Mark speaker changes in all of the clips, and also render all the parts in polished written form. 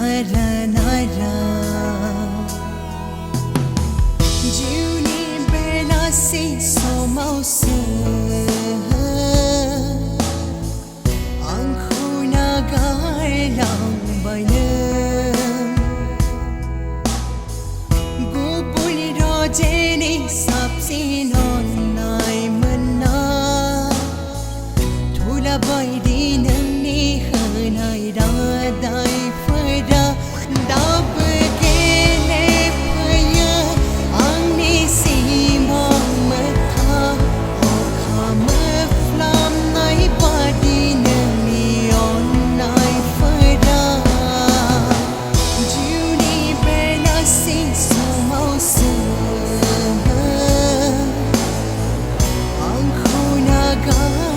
Speaker 1: nara nara Juni bela si somause Ang hunagarlang bayan Gupul rojeni sapsinon nai mana Thula bai di nang ni hanai radai fara dab ke ne phaya ang ni si mong matha o kham flam nai badi nang ni on nai fara Juni bela si somause ang hunagarlang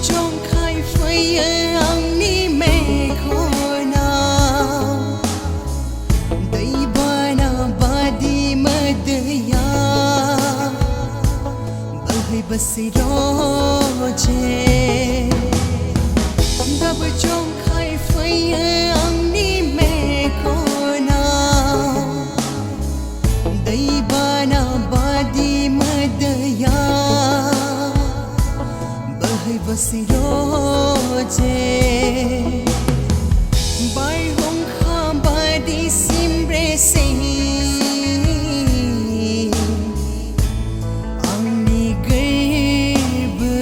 Speaker 1: Trong khai phơi ang ni me khona dai bana badi madya bahai basiro je dab trong khai phơi ang ni me khona dai bana badi madya basiro je bai hong kham badi simbre se ang ni gerba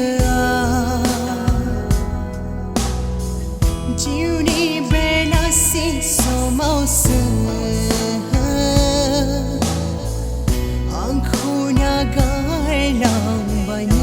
Speaker 1: jiuni bela si somause ang hunagarlang bayan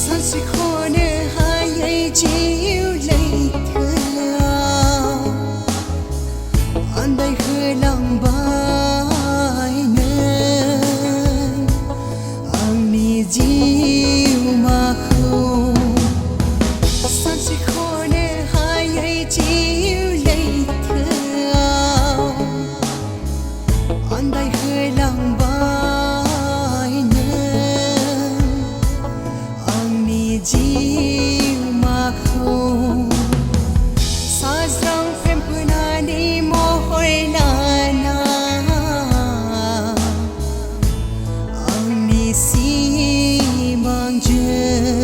Speaker 1: Sansi khone hai chiu lei thla andai hlang bai ne ang ni jiu ma khu Sansi khone hai chiu lei thla andai hlang bai ne jiu ma khu sazrang prem punani mo hoi lana ang ni si mang je